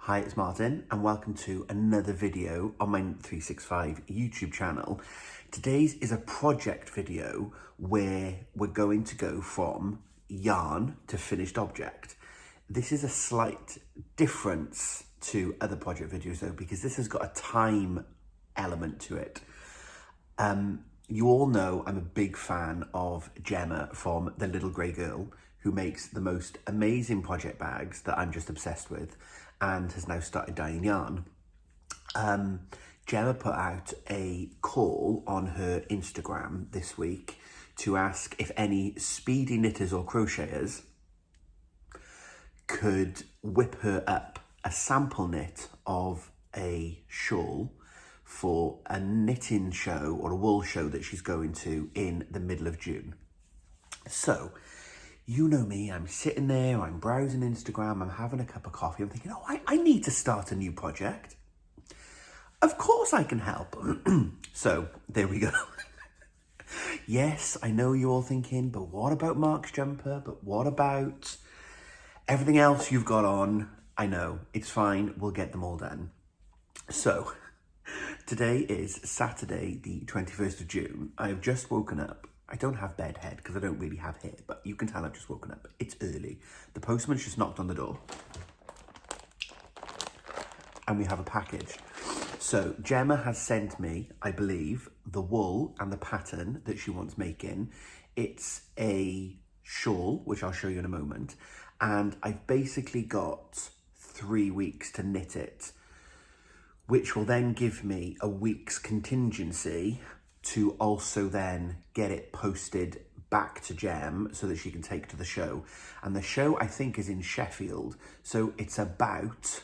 Hi, it's Martin and welcome to another video on my Knit365 YouTube channel. Today's is a project video where we're going to go from yarn to finished object. This is a slight difference to other project videos though, because this has got a time element to it. You all know I'm a big fan of Gemma from The Little Grey Girl, who makes the most amazing project bags that I'm just obsessed with and has now started dyeing yarn. Gemma put out a call on her Instagram this week to ask if any speedy knitters or crocheters could whip her up a sample knit of a shawl for a knitting show or a wool show that she's going to in the middle of June. So, you know me, I'm sitting there, I'm browsing Instagram, I'm having a cup of coffee, I'm thinking, oh, I need to start a new project. Of course I can help. So, there we go. Yes, I know you're all thinking, but what about Mark's jumper? But what about everything else you've got on? I know, it's fine, we'll get them all done. So, today is Saturday, the 21st of June. I have just woken up. I don't have bed head because I don't really have hair, but you can tell I've just woken up. It's early. The postman's just knocked on the door. And we have a package. So Gemma has sent me, I believe, the wool and the pattern that she wants making. It's a shawl, which I'll show you in a moment. And I've basically got 3 weeks to knit it, which will then give me a week's contingency to also then get it posted back to Gem so that she can take to the show. And the show, I think, is in Sheffield. So it's about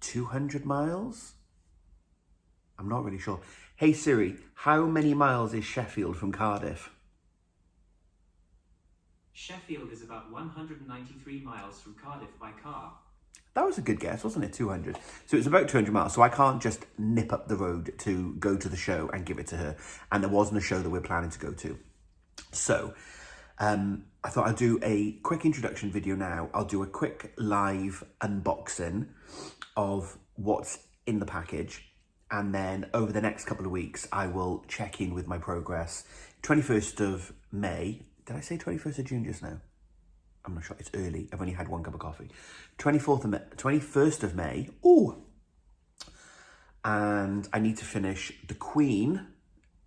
200 miles? I'm not really sure. Hey Siri, how many miles is Sheffield from Cardiff? Sheffield is about 193 miles from Cardiff by car. That was a good guess, wasn't it? 200. So it's about 200 miles. So I can't just nip up the road to go to the show and give it to her. And there wasn't a show that we're planning to go to. So I thought I'd do a quick introduction video now. I'll do a quick live unboxing of what's in the package. And then over the next couple of weeks, I will check in with my progress. 21st of May. Did I say 21st of June just now? I'm not sure, it's early. I've only had one cup of coffee. 21st of May. Ooh! And I need to finish the Queen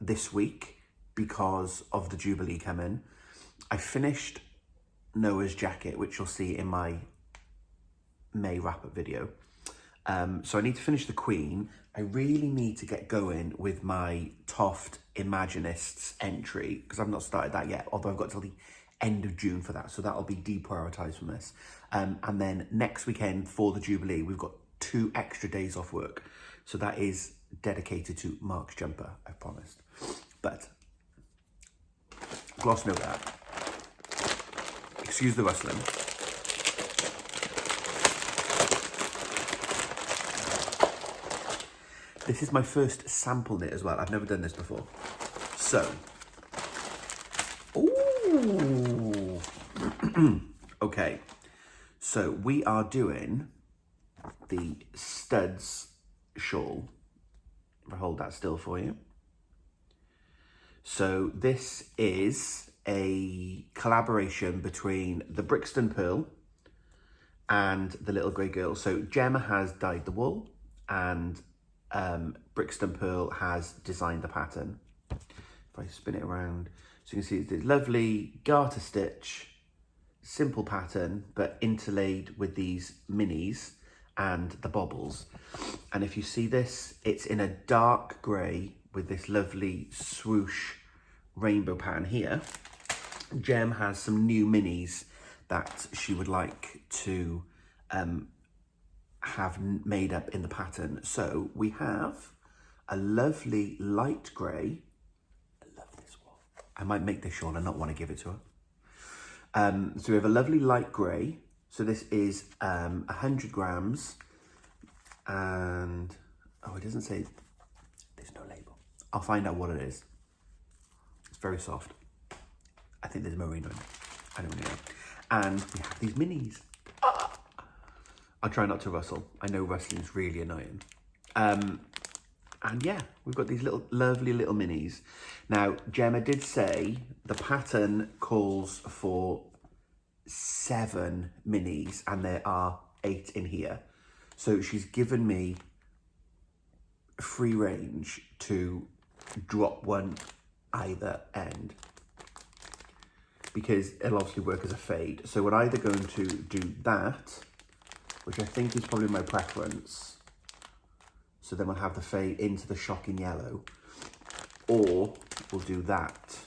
this week because of the Jubilee coming. I finished Noah's jacket, which you'll see in my May wrap-up video. So I need to finish the Queen. I really need to get going with my Toft Imaginists entry because I've not started that yet, although I've got till the end of June for that, so that'll be deprioritized from this. And then next weekend for the Jubilee, we've got 2 extra days off work, so that is dedicated to Mark's jumper, I promised. But glossing over that, excuse the rustling. This is my first sample knit as well. I've never done this before. So, ooh. Okay, so we are doing the studs shawl. If I hold that still for you. So this is a collaboration between the Brixton Purl and the Little Grey Girl. So Gemma has dyed the wool and Brixton Purl has designed the pattern. If I spin it around, so you can see it's this lovely garter stitch, simple pattern, but interlaid with these minis and the bobbles. And if you see this, it's in a dark grey with this lovely swoosh rainbow pattern here. Gem has some new minis that she would like to have made up in the pattern. So we have a lovely light grey. I love this one. I might make this shawl and not want to give it to her. So we have a lovely light grey. So this is 100 grams. And, oh, it doesn't say, there's no label. I'll find out what it is. It's very soft. I think there's merino in it. I don't know. And we have these minis. I'll try not to rustle. I know rustling's really annoying. And yeah, we've got these little lovely little minis. Now, Gemma did say the pattern calls for 7 minis and there are 8 in here. So she's given me free range to drop one either end because it'll obviously work as a fade. So we're either going to do that, which I think is probably my preference. So then we'll have the fade into the shocking yellow, or we'll do that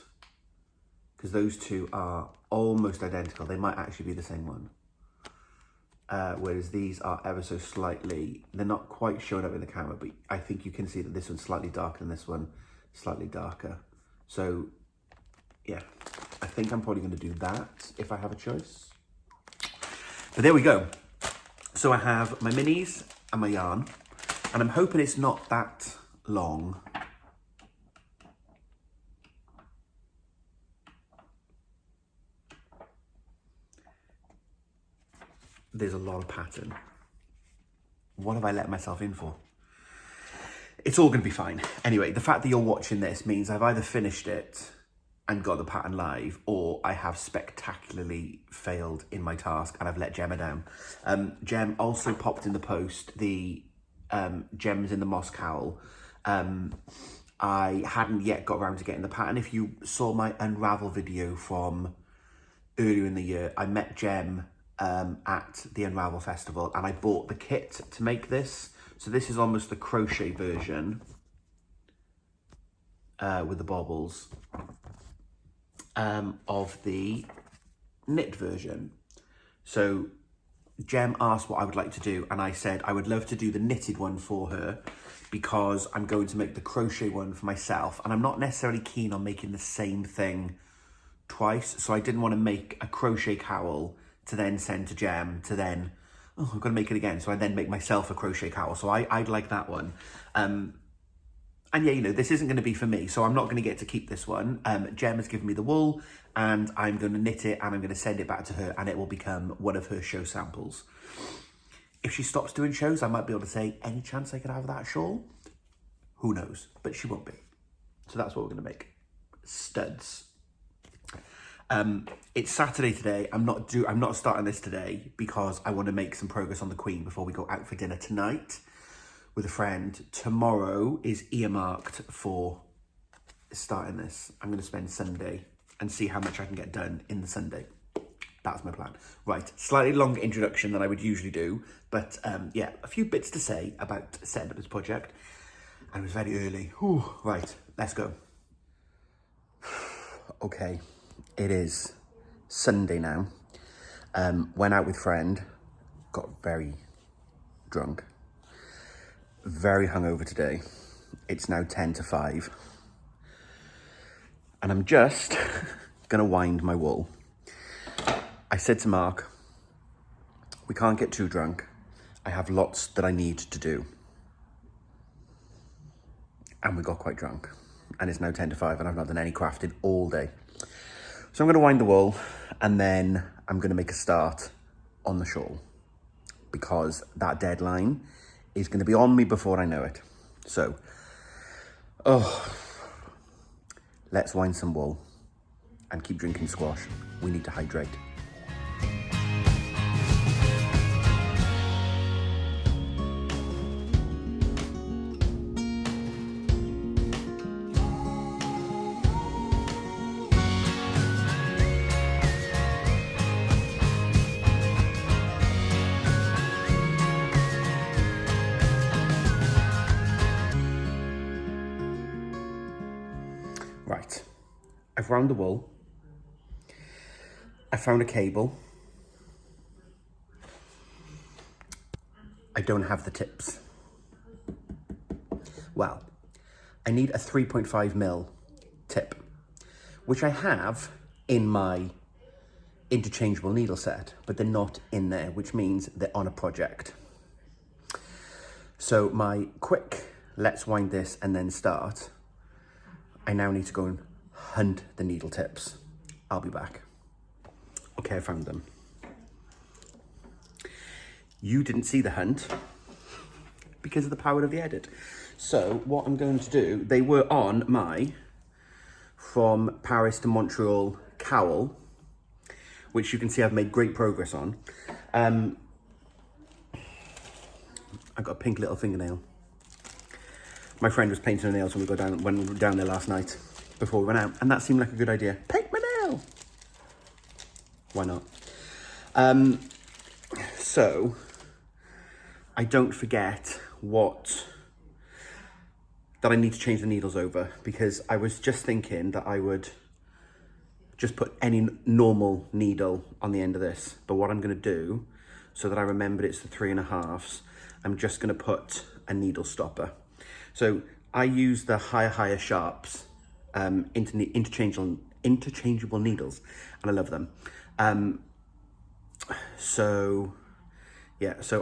because those two are almost identical. They might actually be the same one. Whereas these are ever so slightly, they're not quite showing up in the camera, but I think you can see that this one's slightly darker than this one, slightly darker. So yeah, I think I'm probably going to do that if I have a choice. But there we go. So I have my minis and my yarn, and I'm hoping it's not that long. There's a lot of pattern. What have I let myself in for? It's all gonna be fine. Anyway, the fact that you're watching this means I've either finished it and got the pattern live, or I have spectacularly failed in my task and I've let Gemma down. Gem also popped in the post the gems in the moss cowl. I hadn't yet got around to getting the pattern. If you saw my unravel video from earlier in the year, I met Gem at the Unravel Festival and I bought the kit to make this. So this is almost the crochet version with the bobbles of the knit version. So Gem asked what I would like to do and I said I would love to do the knitted one for her because I'm going to make the crochet one for myself and I'm not necessarily keen on making the same thing twice. So I didn't want to make a crochet cowl to then send to Gem to then, oh, I've got to make it again. So I then make myself a crochet cowl. So I'd like that one. And yeah, you know, this isn't going to be for me, so I'm not going to get to keep this one. Gem has given me the wool and I'm going to knit it and I'm going to send it back to her and it will become one of her show samples. If she stops doing shows, I might be able to say, any chance I could have that shawl? Who knows? But she won't be. So that's what we're going to make. Studs. It's Saturday today. I'm not starting this today because I want to make some progress on the Queen before we go out for dinner tonight with a friend. Tomorrow is earmarked for starting this. I'm going to spend Sunday and see how much I can get done in the Sunday. That's my plan. Right, slightly longer introduction than I would usually do, but yeah, a few bits to say about setting up this project. And it was very early. Whew, right, let's go. Okay, it is Sunday now. Went out with friend, got very drunk. Very hungover today. It's now 10 to 5. And I'm just gonna wind my wool. I said to Mark, we can't get too drunk. I have lots that I need to do. And we got quite drunk. And it's now 10 to 5 and I've not done any crafting all day. So I'm gonna wind the wool and then I'm gonna make a start on the shawl because that deadline is going to be on me before I know it. So, let's wind some wool and keep drinking squash. We need to hydrate. Right, I've wound the wool. I found a cable. I don't have the tips. Well, I need a 3.5mm tip, which I have in my interchangeable needle set, but they're not in there, which means they're on a project. So my quick, let's wind this and then start. I now need to go and hunt the needle tips. I'll be back. Okay, I found them. You didn't see the hunt because of the power of the edit. So what I'm going to do, they were on my From Paris to Montreal cowl, which you can see I've made great progress on. I've got a pink little fingernail. My friend was painting her nails when we were down there last night before we went out, and that seemed like a good idea. Paint my nail! Why not? So I don't forget that I need to change the needles over, because I was just thinking that I would just put any normal needle on the end of this. But what I'm going to do, so that I remember it's the 3.5s, I'm just going to put a needle stopper. So I use the higher sharps, interchangeable needles, and I love them. So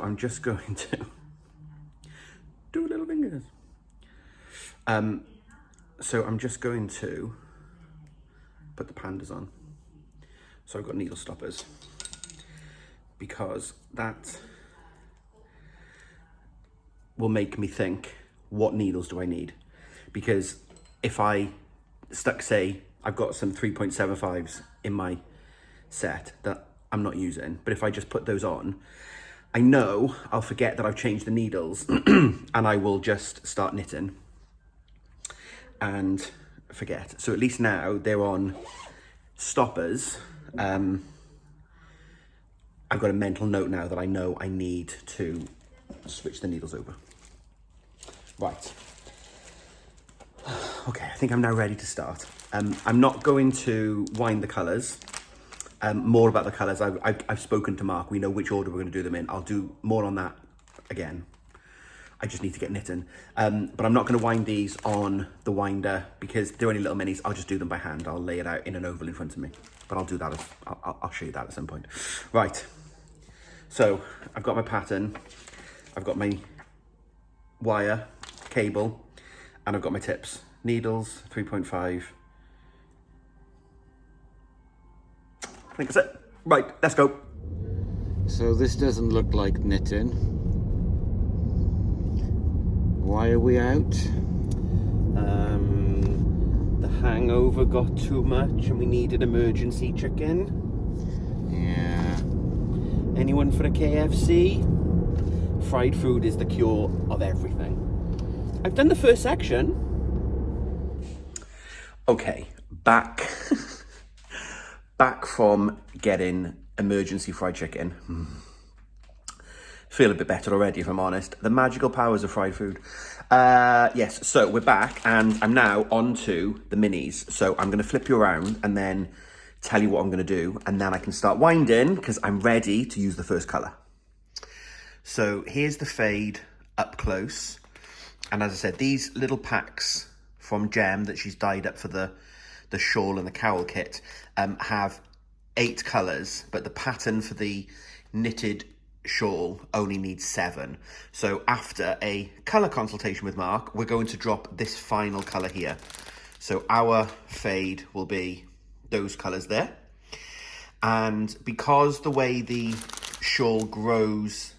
I'm just going to do little fingers. So I'm just going to put the pandas on. So I've got needle stoppers, because that will make me think, what needles do I need? Because if I say I've got some 3.75s in my set that I'm not using, but if I just put those on, I know I'll forget that I've changed the needles and I will just start knitting and forget. So at least now they're on stoppers. I've got a mental note now that I know I need to switch the needles over. Right. Okay, I think I'm now ready to start. I'm not going to wind the colours. More about the colours. I've spoken to Mark. We know which order we're going to do them in. I'll do more on that again. I just need to get knitting. But I'm not going to wind these on the winder because they're only little minis. I'll just do them by hand. I'll lay it out in an oval in front of me. But I'll do that. I'll show you that at some point. Right. So I've got my pattern. I've got my wire, cable, and I've got my tips. Needles, 3.5. I think that's it. Right, let's go. So this doesn't look like knitting. Why are we out? The hangover got too much and we needed emergency chicken. Yeah. Anyone for a KFC? Fried food is the cure of everything. I've done the first section. Okay, back from getting emergency fried chicken. Feel a bit better already, if I'm honest. The magical powers of fried food. Yes, so we're back and I'm now on to the minis. So I'm going to flip you around and then tell you what I'm going to do. And then I can start winding because I'm ready to use the first colour. So here's the fade up close. And as I said, these little packs from Gem that she's dyed up for the shawl and the cowl kit have 8 colours, but the pattern for the knitted shawl only needs 7. So after a colour consultation with Mark, we're going to drop this final colour here. So our fade will be those colours there. And because the way the shawl grows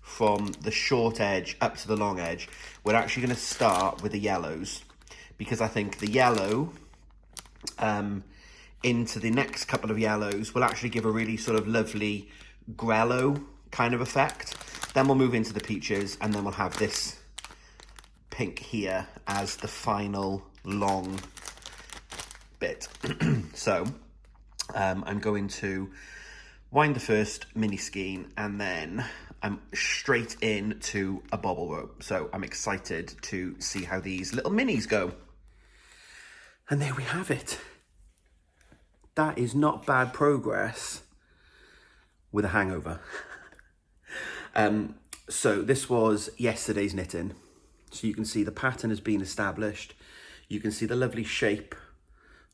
from the short edge up to the long edge, we're actually going to start with the yellows, because I think the yellow into the next couple of yellows will actually give a really sort of lovely grello kind of effect. Then we'll move into the peaches and then we'll have this pink here as the final long bit. So I'm going to wind the first mini skein and then I'm straight into a bobble rope. So I'm excited to see how these little minis go. And there we have it. That is not bad progress with a hangover. So this was yesterday's knitting. So you can see the pattern has been established. You can see the lovely shape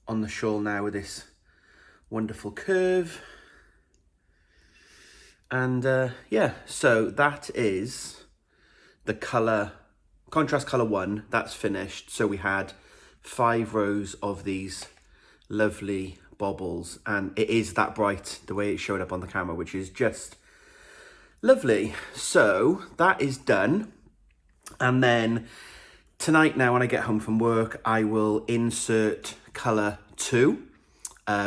on the shawl now with this wonderful curve. And yeah, so that is the colour, contrast colour 1, that's finished. So we had 5 rows of these lovely bobbles, and it is that bright the way it showed up on the camera, which is just Lovely. So that is done. And then tonight now when I get home from work, I will insert colour 2,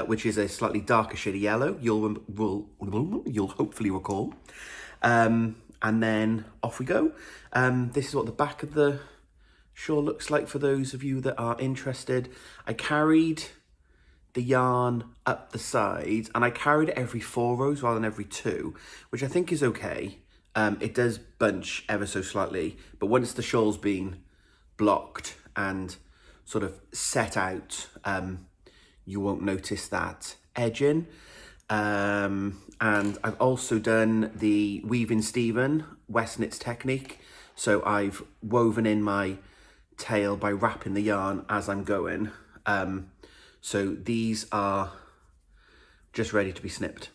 which is a slightly darker shade of yellow. You'll hopefully recall. And then off we go. This is what the back of the shawl looks like for those of you that are interested. I carried the yarn up the sides, and I carried it every 4 rows rather than every 2, which I think is okay. It does bunch ever so slightly, but once the shawl's been blocked and sort of set out, you won't notice that edging. And I've also done the Weaving Stephen West Knits technique. So I've woven in my tail by wrapping the yarn as I'm going. So these are just ready to be snipped.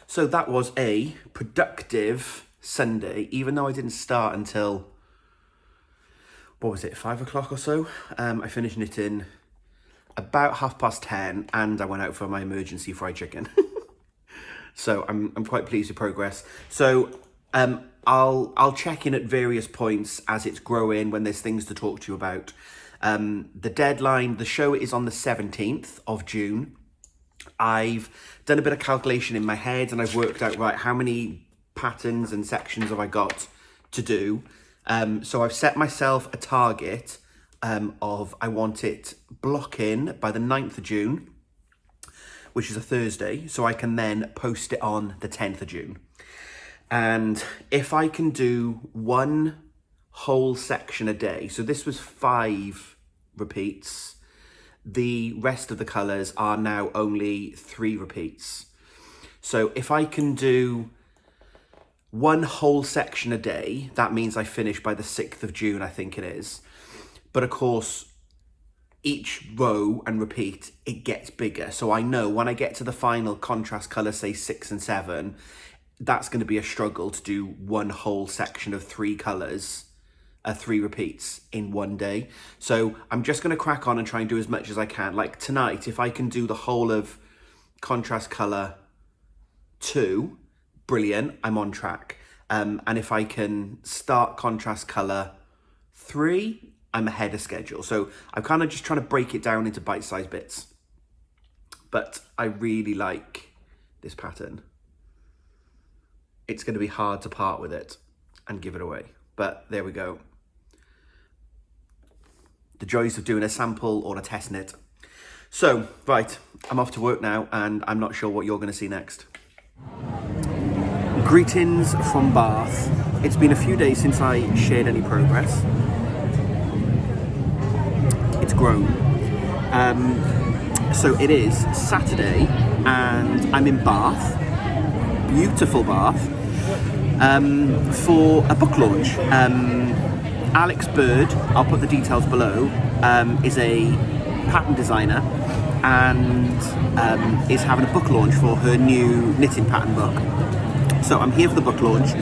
So that was a productive Sunday, even though I didn't start until, what was it, 5 o'clock or so? I finished knitting about 10:30, and I went out for my emergency fried chicken. So I'm quite pleased with progress. So I'll check in at various points as it's growing, when there's things to talk to you about. The deadline, the show is on the 17th of June. I've done a bit of calculation in my head, and I've worked out, right, how many patterns and sections have I got to do. So I've set myself a target of, I want it blocking by the 9th of June, which is a Thursday, so I can then post it on the 10th of June. And if I can do 1 whole section a day, so this was 5 repeats, the rest of the colours are now only 3 repeats. So if I can do 1 whole section a day, that means I finish by the 6th of June, I think it is. But of course, each row and repeat, it gets bigger. So I know when I get to the final contrast colour, say 6 and 7, that's going to be a struggle to do 1 whole section of 3 colours, 3 repeats in 1 day. So I'm just going to crack on and try and do as much as I can. Like tonight, if I can do the whole of contrast colour 2, brilliant, I'm on track. And if I can start contrast colour 3, I'm ahead of schedule. So I'm kind of just trying to break it down into bite-sized bits. But I really like this pattern. It's going to be hard to part with it and give it away. But there we go. The joys of doing a sample or a test knit. So, right, I'm off to work now, and I'm not sure what you're going to see next. Greetings from Bath. It's been a few days since I shared any progress. It's grown. So it is Saturday, and I'm in Bath, beautiful Bath, for a book launch. Alex Bird, I'll put the details below, is a pattern designer and is having a book launch for her new knitting pattern book. So I'm here for the book launch.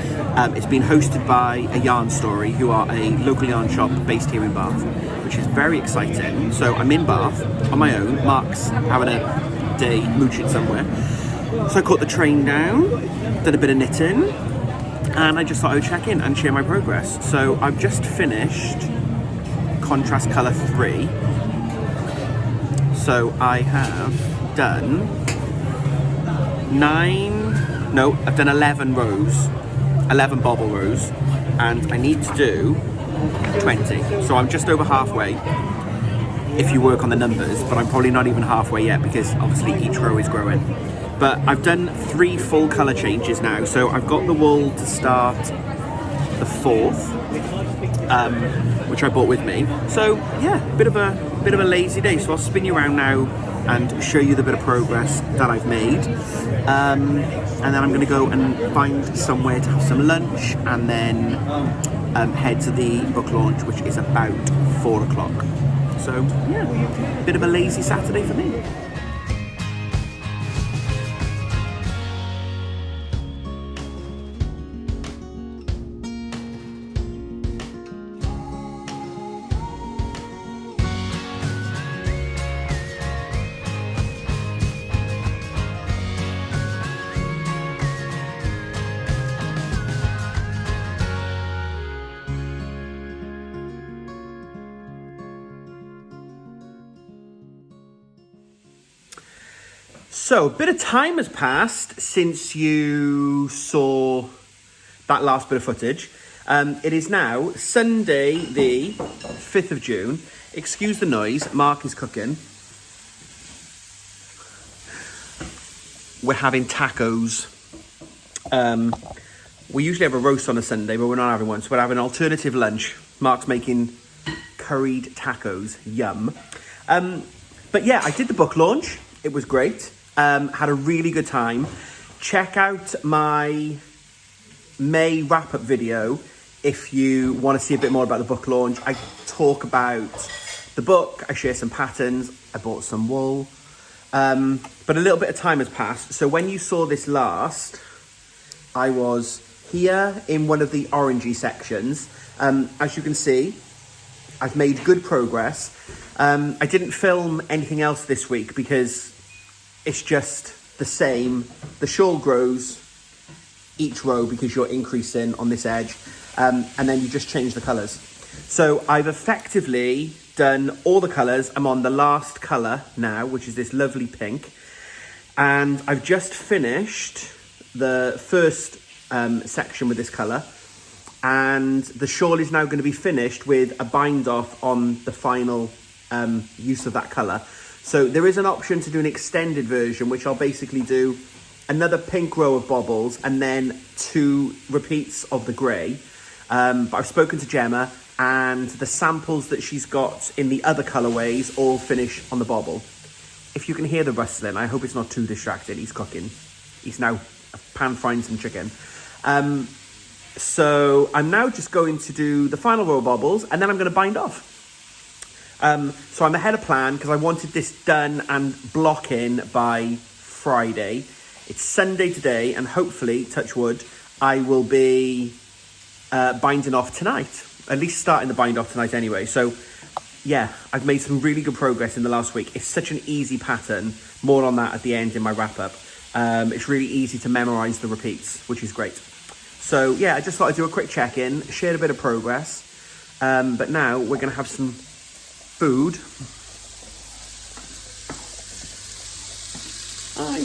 It's been hosted by A Yarn Story, who are a local yarn shop based here in Bath, which is very exciting. So I'm in Bath on my own. Mark's having a day mooching somewhere. So I caught the train down, did a bit of knitting, and I just thought I would check in and share my progress. So I've just finished contrast colour 3. So I have done 11 rows, 11 bobble rows, and I need to do 20. So I'm just over halfway if you work on the numbers, but I'm probably not even halfway yet because obviously each row is growing. But I've done 3 full colour changes now. So I've got the wool to start the 4th, which I brought with me. So yeah, bit of a lazy day. So I'll spin you around now and show you the bit of progress that I've made. And then I'm going to go and find somewhere to have some lunch, and then head to the book launch, which is about 4 o'clock. So yeah, bit of a lazy Saturday for me. So, a bit of time has passed since you saw that last bit of footage. It is now Sunday, the 5th of June. Excuse the noise, Mark is cooking. We're having tacos. We usually have a roast on a Sunday, but we're not having one, so we're having an alternative lunch. Mark's making curried tacos. Yum. But yeah, I did the book launch. It was great. Had a really good time. Check out my May wrap-up video if you want to see a bit more about the book launch. I talk about the book. I share some patterns. I bought some wool. But a little bit of time has passed. So when you saw this last, I was here in one of the orangey sections. As you can see, I've made good progress. I didn't film anything else this week because it's just the same. The shawl grows each row because you're increasing on this edge, and then you just change the colours. So I've effectively done all the colours. I'm on the last colour now, which is this lovely pink. And I've just finished the first section with this colour. And the shawl is now going to be finished with a bind off on the final use of that colour. So there is an option to do an extended version, which I'll basically do another pink row of bobbles and then 2 repeats of the grey. But I've spoken to Gemma, and the samples that she's got in the other colourways all finish on the bobble. If you can hear the rustling, I hope it's not too distracting. He's cooking. He's now pan frying some chicken. So I'm now just going to do the final row of bobbles, and then I'm going to bind off. So I'm ahead of plan because I wanted this done and block in by Friday. It's Sunday today, and hopefully, touch wood, I will be binding off tonight. At least starting the bind off tonight anyway. So yeah, I've made some really good progress in the last week. It's such an easy pattern. More on that at the end in my wrap up. It's really easy to memorize the repeats, which is great. So yeah, I just thought I'd do a quick check-in, share a bit of progress. But now we're going to have some food. Hi.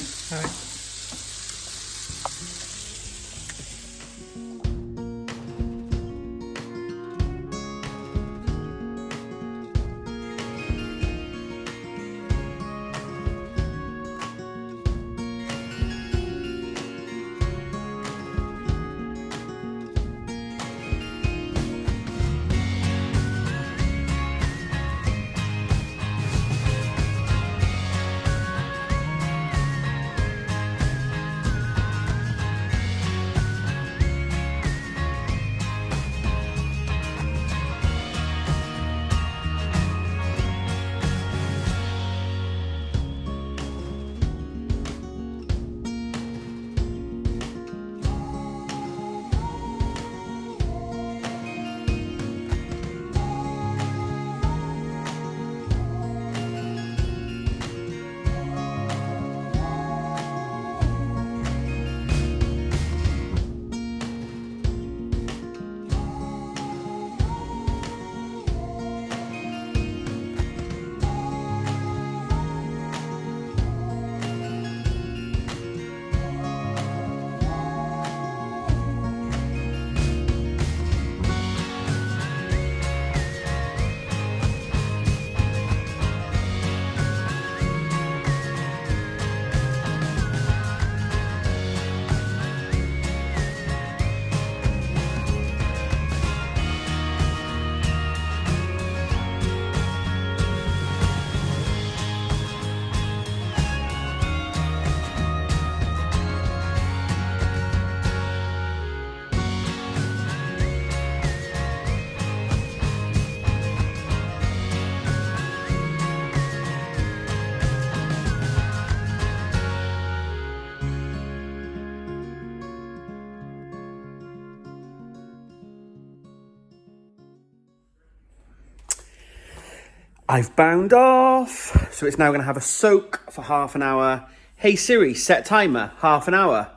I've bound off, so it's now going to have a soak for half an hour. Hey Siri, set timer, half an hour.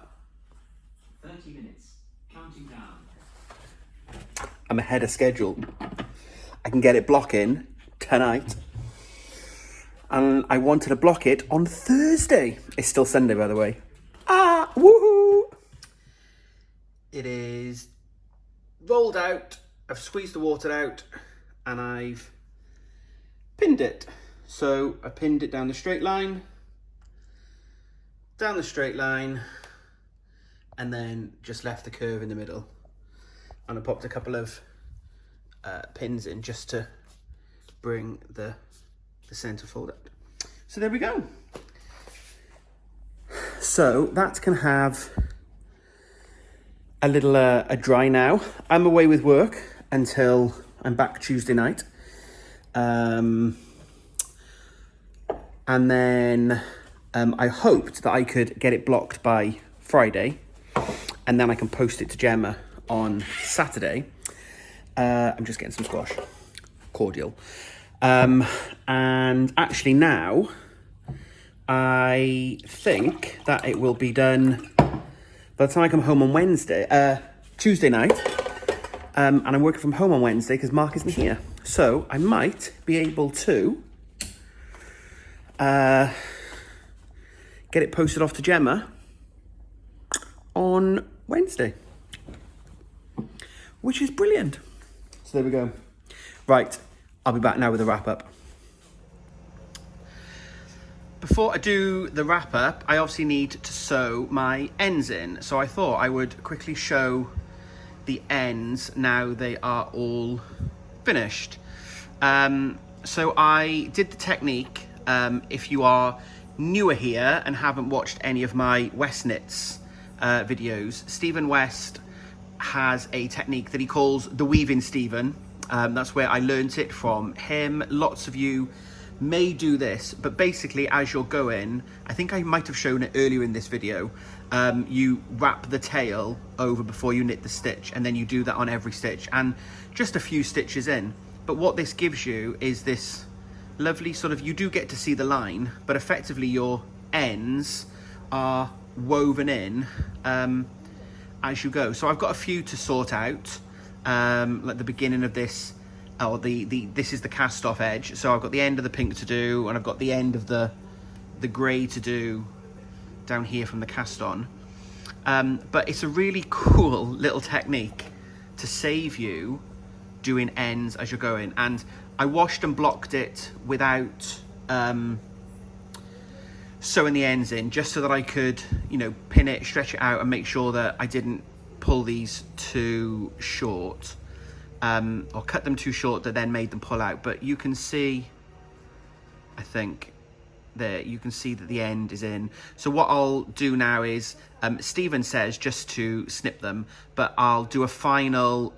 30 minutes, counting down. I'm ahead of schedule. I can get it blocking tonight. and I wanted to block it on Thursday. It's still Sunday, by the way. Ah, woohoo! It is rolled out. I've squeezed the water out and I've pinned it. So I pinned it down the straight line, and then just left the curve in the middle. And I popped a couple of pins in just to bring the center fold out. So there we go. So that can have a little a dry now. I'm away with work until I'm back Tuesday night. And then I hoped that I could get it blocked by Friday, and then I can post it to Gemma on Saturday. I'm just getting some squash, cordial. And actually now, I think that it will be done by the time I come home on Tuesday night. And I'm working from home on Wednesday because Mark isn't here. So I might be able to get it posted off to Gemma on Wednesday, which is brilliant. So there we go. Right, I'll be back now with a wrap up. Before I do the wrap up, I obviously need to sew my ends in. So I thought I would quickly show the ends now they are all finished. So I did the technique. If you are newer here and haven't watched any of my West Knits videos, Stephen West has a technique that he calls the weaving Stephen. That's where I learnt it from him. Lots of you may do this, but basically as you're going, I think I might have shown it earlier in this video, you wrap the tail over before you knit the stitch, and then you do that on every stitch and just a few stitches in. But what this gives you is this lovely sort of, you do get to see the line, but effectively your ends are woven in as you go. So I've got a few to sort out, like the beginning of this, or this is the cast off edge. So I've got the end of the pink to do, and I've got the end of the grey to do down here from the cast on. But it's a really cool little technique to save you doing ends as you're going. And I washed and blocked it without sewing the ends in, just so that I could, you know, pin it, stretch it out, and make sure that I didn't pull these too short, or cut them too short that then made them pull out. But you can see, I think, there, you can see that the end is in. So what I'll do now is, Stephen says just to snip them, but I'll do a final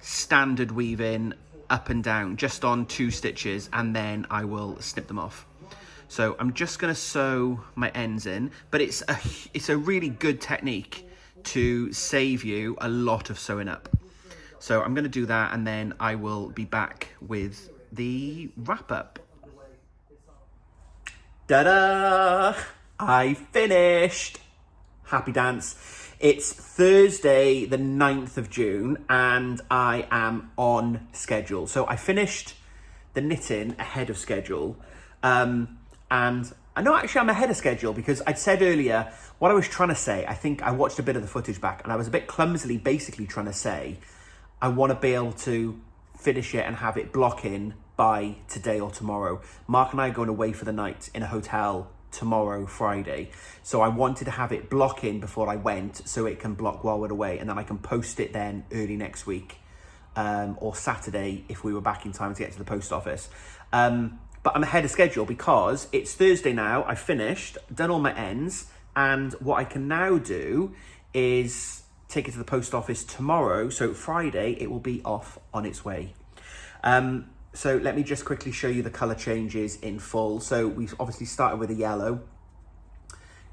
standard weaving up and down just on 2 stitches, and then I will snip them off. So I'm just going to sew my ends in, but it's a really good technique to save you a lot of sewing up. So I'm going to do that, and then I will be back with the wrap up. Ta-da! I finished! Happy dance. It's Thursday, the 9th of June, and I am on schedule. So I finished the knitting ahead of schedule. And I know actually I'm ahead of schedule because I'd said earlier what I was trying to say. I think I watched a bit of the footage back, and I was a bit clumsily basically trying to say I want to be able to finish it and have it blocking by today or tomorrow. Mark and I are going away for the night in a hotel tomorrow, Friday. So I wanted to have it blocking before I went, so it can block while we're away, and then I can post it then early next week, or Saturday if we were back in time to get to the post office. But I'm ahead of schedule because it's Thursday now. I've finished, done all my ends, and what I can now do is take it to the post office tomorrow. So Friday, it will be off on its way. So let me just quickly show you the colour changes in full. So we've obviously started with a yellow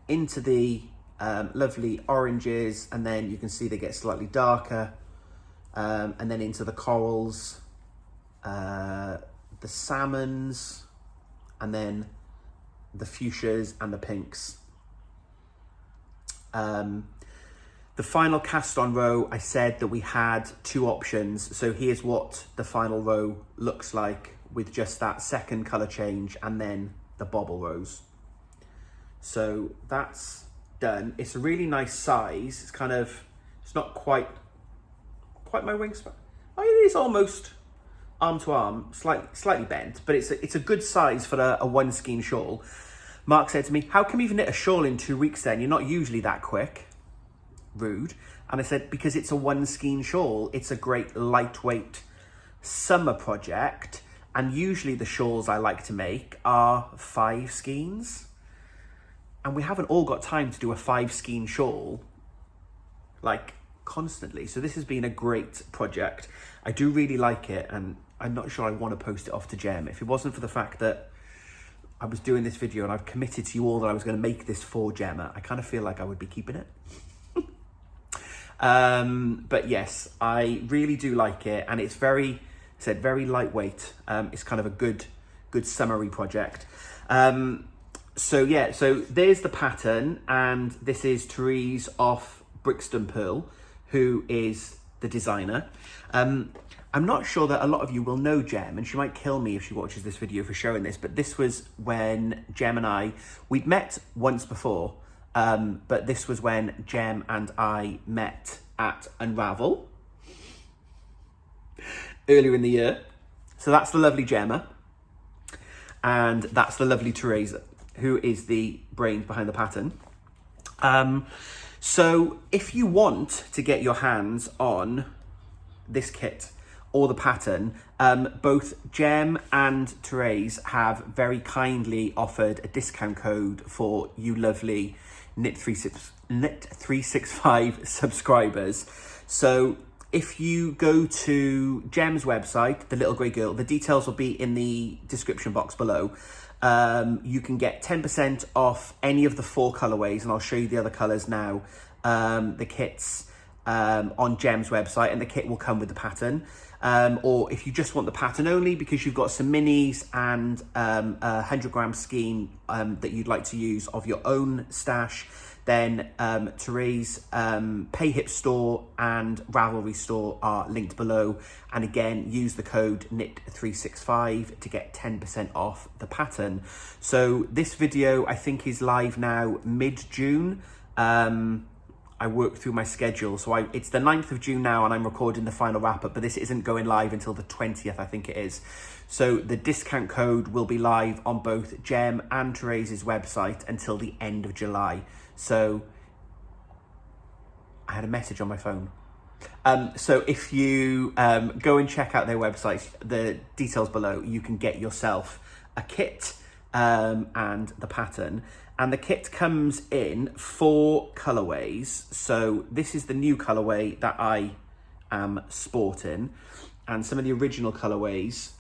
into the lovely oranges, and then you can see they get slightly darker, and then into the corals, the salmons, and then the fuchsias and the pinks. The final cast on row, I said that we had 2 options. So here's what the final row looks like with just that second colour change and then the bobble rose. So that's done. It's a really nice size. It's kind of, it's not quite my wingspan. Oh, it is almost arm to arm, slightly bent, but it's a good size for a one skein shawl. Mark said to me, how come you've knit a shawl in 2 weeks then? You're not usually that quick. Rude. And I said, because it's a one skein shawl, it's a great lightweight summer project. And usually the shawls I like to make are 5 skeins. And we haven't all got time to do a 5 skein shawl, like, constantly. So this has been a great project. I do really like it, and I'm not sure I want to post it off to Gem. If it wasn't for the fact that I was doing this video and I've committed to you all that I was going to make this for Gemma, I kind of feel like I would be keeping it. But yes, I really do like it, and it's very lightweight. It's kind of a good summary project. So yeah, so there's the pattern, and this is Therese off Brixton Purl, who is the designer. I'm not sure that a lot of you will know Gem, and she might kill me if she watches this video for showing this, but this was when Gem and we'd met once before, but this was when Gem and I met at Unravel earlier in the year. So that's the lovely Gemma, and that's the lovely Therese, who is the brains behind the pattern. So if you want to get your hands on this kit or the pattern, both Gem and Therese have very kindly offered a discount code for you lovely Knit365 subscribers. So if you go to Gem's website, The Little Grey Girl, the details will be in the description box below. You can get 10% off any of the 4 colorways, and I'll show you the other colors now. The kits on Gem's website, and the kit will come with the pattern. Or if you just want the pattern only because you've got some minis and a 100-gram skein that you'd like to use of your own stash, then Therese Pay Hip store and Ravelry store are linked below. And again, use the code Knit365 to get 10% off the pattern. So this video, I think, is live now mid-June. I worked through my schedule, so it's the 9th of June now, and I'm recording the final wrap-up, but this isn't going live until the 20th, I think it is. So the discount code will be live on both Gem and Therese's website until the end of July. So I had a message on my phone. So if you go and check out their websites, the details below, you can get yourself a kit and the pattern. And the kit comes in 4 colorways. So this is the new colorway that I am sporting. And some of the original colorways,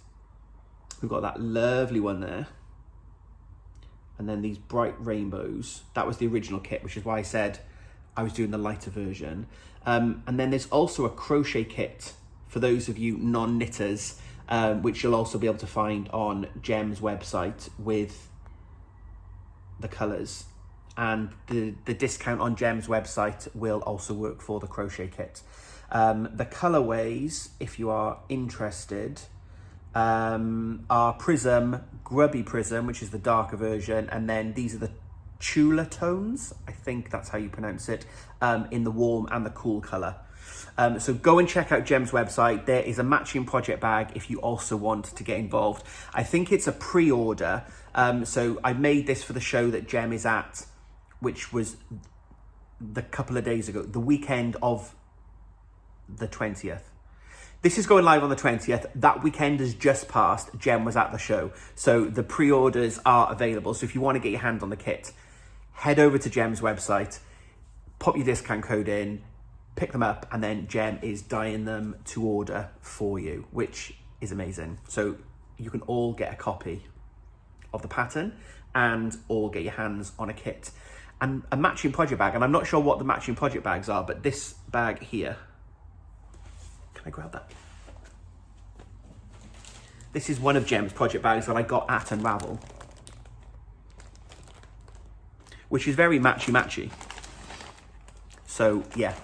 we've got that lovely one there. And then these bright rainbows. That was the original kit, which is why I said I was doing the lighter version. And then there's also a crochet kit for those of you non-knitters, which you'll also be able to find on Gem's website with the colors, and the discount on Gem's website will also work for the crochet kit. The colorways, if you are interested, are Prism, Grubby Prism, which is the darker version, and then these are the Tula Tones, I think that's how you pronounce it, in the warm and the cool color. So go and check out Gem's website. There is a matching project bag if you also want to get involved. I think it's a pre-order. So I made this for the show that Gem is at, which was the couple of days ago, the weekend of the 20th. This is going live on the 20th. That weekend has just passed. Gem was at the show. So the pre-orders are available. So if you want to get your hand on the kit, head over to Gem's website, pop your discount code in, pick them up, and then Gem is dyeing them to order for you, which is amazing. So you can all get a copy of the pattern and all get your hands on a kit and a matching project bag. And I'm not sure what the matching project bags are, but this bag here, can I grab that? This is one of Gem's project bags that I got at Unravel, which is very matchy-matchy. So yeah,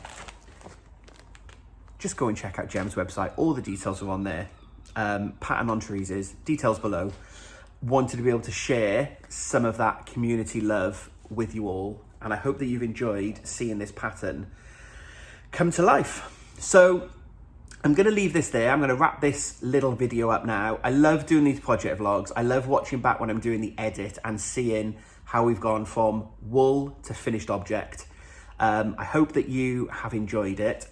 just go and check out Gem's website. All the details are on there. pattern on Therese's, details below. Wanted to be able to share some of that community love with you all, and I hope that you've enjoyed seeing this pattern come to life. So I'm going to leave this there. I'm going to wrap this little video up now. I love doing these project vlogs. I love watching back when I'm doing the edit and seeing how we've gone from wool to finished object. I hope that you have enjoyed it.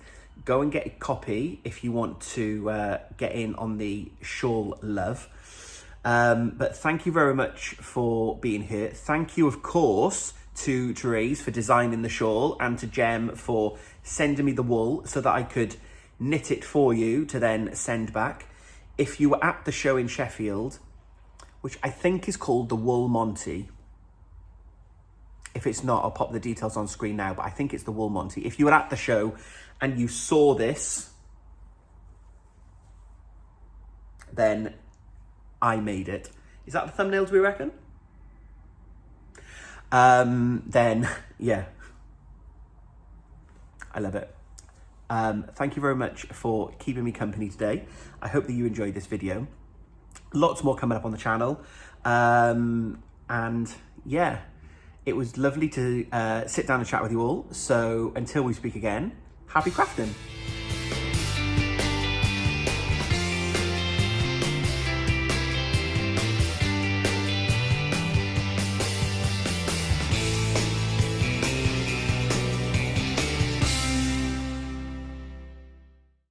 Go and get a copy if you want to get in on the shawl love. But thank you very much for being here. Thank you, of course, to Therese for designing the shawl, and to Gem for sending me the wool so that I could knit it for you to then send back. If you were at the show in Sheffield, which I think is called the Wool Monty. If it's not, I'll pop the details on screen now, but I think it's the Wool Monty. If you were at the show and you saw this, then I made it. Is that the thumbnail, do we reckon? Then, yeah. I love it. Thank you very much for keeping me company today. I hope that you enjoyed this video. Lots more coming up on the channel. And yeah, it was lovely to sit down and chat with you all. So until we speak again, happy crafting.